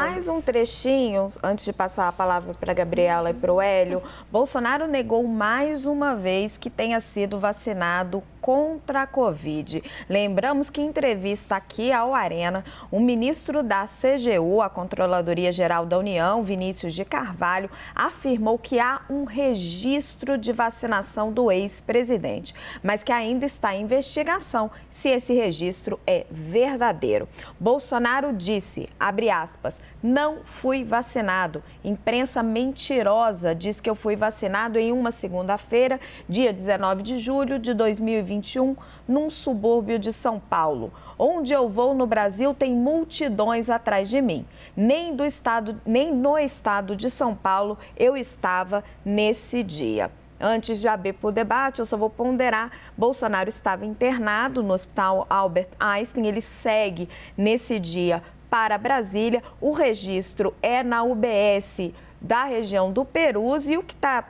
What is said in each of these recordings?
mais um trechinho, antes de passar a palavra para a Gabriela e para o Hélio. Bolsonaro negou mais uma vez que tenha sido vacinado contra a Covid. Lembramos que em entrevista aqui ao Arena, o ministro da CGU, a Controladoria Geral da União, Vinícius de Carvalho, afirmou que há um registro de vacinação do ex-presidente, mas que ainda está em investigação se esse registro é verdadeiro. Bolsonaro disse, abre aspas, não fui vacinado. Imprensa mentirosa diz que eu fui vacinado em uma segunda-feira, dia 19 de julho de 2021, num subúrbio de São Paulo. Onde eu vou no Brasil tem multidões atrás de mim. Nem no estado de São Paulo eu estava nesse dia. Antes de abrir para o debate, eu só vou ponderar, Bolsonaro estava internado no Hospital Albert Einstein, ele segue nesse dia para Brasília, o registro é na UBS da região do Perus e o que tá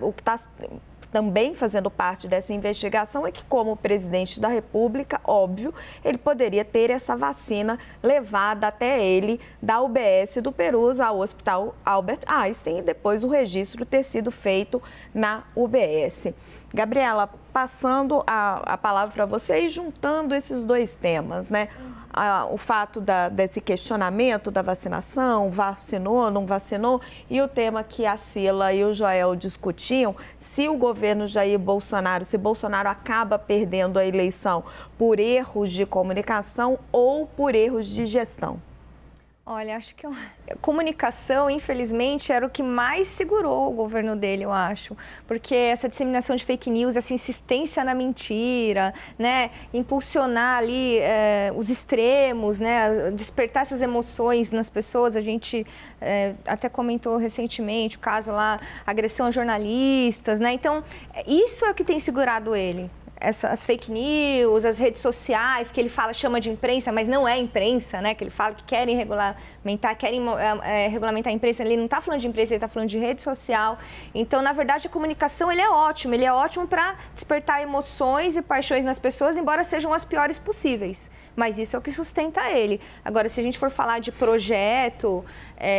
também fazendo parte dessa investigação é que, como presidente da República, óbvio, ele poderia ter essa vacina levada até ele da UBS do Perus ao Hospital Albert Einstein e depois o registro ter sido feito na UBS. Gabriela, passando a palavra para você e juntando esses dois temas, né? O fato desse questionamento da vacinação, vacinou, não vacinou, e o tema que a Cila e o Joel discutiam, se o governo Jair Bolsonaro, se Bolsonaro acaba perdendo a eleição por erros de comunicação ou por erros de gestão. Olha, acho que a comunicação, infelizmente, era o que mais segurou o governo dele, eu acho. Porque essa disseminação de fake news, essa insistência na mentira, né? Impulsionar ali os extremos, né? Despertar essas emoções nas pessoas. A gente até comentou recentemente o caso lá, agressão a jornalistas, né? Então, isso é o que tem segurado ele. As fake news, as redes sociais, que ele chama de imprensa, mas não é imprensa, né? Que ele fala que querem regulamentar a imprensa. Ele não está falando de imprensa, ele está falando de rede social. Então, na verdade, a comunicação ele é ótimo para despertar emoções e paixões nas pessoas, embora sejam as piores possíveis. Mas isso é o que sustenta ele. Agora, se a gente for falar de projeto,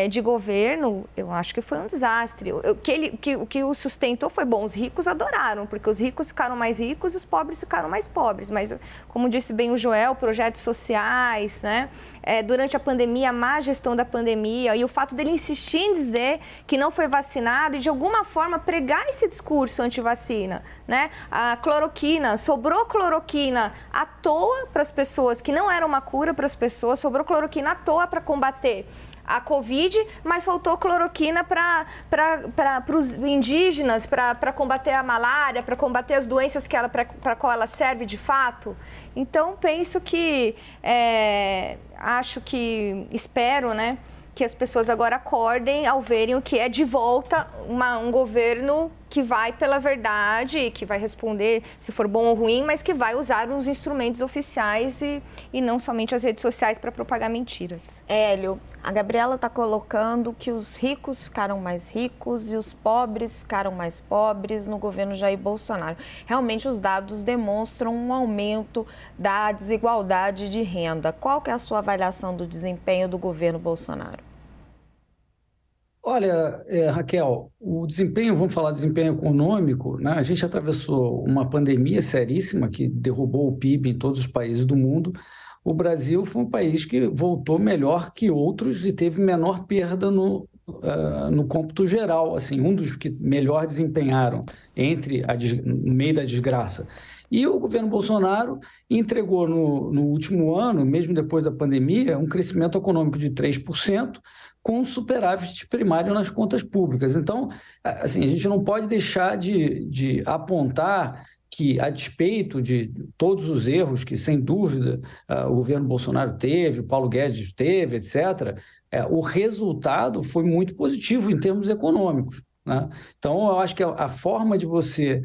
de governo, eu acho que foi um desastre. O que o sustentou foi bom. Os ricos adoraram, porque os ricos ficaram mais ricos e os pobres ficaram mais pobres. Mas, como disse bem o Joel, projetos sociais, né? Durante a pandemia, a má gestão da pandemia e o fato dele insistir em dizer que não foi vacinado e, de alguma forma, pregar esse discurso anti-vacina, né? A cloroquina, sobrou cloroquina à toa para as pessoas, que não era uma cura para as pessoas, sobrou cloroquina à toa para combater a Covid, mas faltou cloroquina para os indígenas, para combater a malária, para combater as doenças para qual ela serve de fato. Então, penso que, espero, né, que as pessoas agora acordem ao verem o que é de volta um governo que vai pela verdade, que vai responder se for bom ou ruim, mas que vai usar os instrumentos oficiais e não somente as redes sociais para propagar mentiras. Hélio, a Gabriela está colocando que os ricos ficaram mais ricos e os pobres ficaram mais pobres no governo Jair Bolsonaro. Realmente os dados demonstram um aumento da desigualdade de renda. Qual que é a sua avaliação do desempenho do governo Bolsonaro? Olha, Raquel, o desempenho, vamos falar de desempenho econômico, né? A gente atravessou uma pandemia seríssima que derrubou o PIB em todos os países do mundo. O Brasil foi um país que voltou melhor que outros e teve menor perda no cômputo geral, assim, um dos que melhor desempenharam no meio da desgraça. E o governo Bolsonaro entregou no último ano, mesmo depois da pandemia, um crescimento econômico de 3%, com superávit primário nas contas públicas. Então, assim, a gente não pode deixar de apontar que, a despeito de todos os erros que, sem dúvida, o governo Bolsonaro teve, o Paulo Guedes teve, etc., o resultado foi muito positivo em termos econômicos, né? Então, eu acho que a forma de você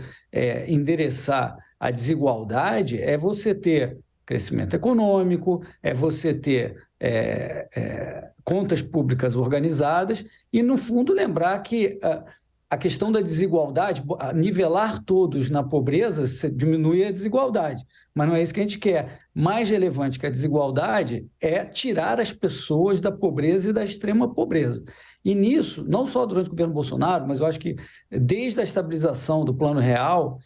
endereçar a desigualdade é você ter crescimento econômico, é você ter contas públicas organizadas e, no fundo, lembrar que a questão da desigualdade, nivelar todos na pobreza, você diminui a desigualdade, mas não é isso que a gente quer. Mais relevante que a desigualdade é tirar as pessoas da pobreza e da extrema pobreza. E nisso, não só durante o governo Bolsonaro, mas eu acho que desde a estabilização do Plano Real,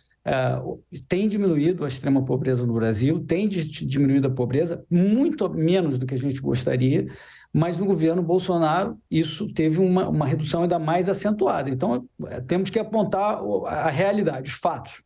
tem diminuído a extrema pobreza no Brasil, tem diminuído a pobreza, muito menos do que a gente gostaria, mas no governo Bolsonaro isso teve uma redução ainda mais acentuada. Então, temos que apontar a realidade, os fatos.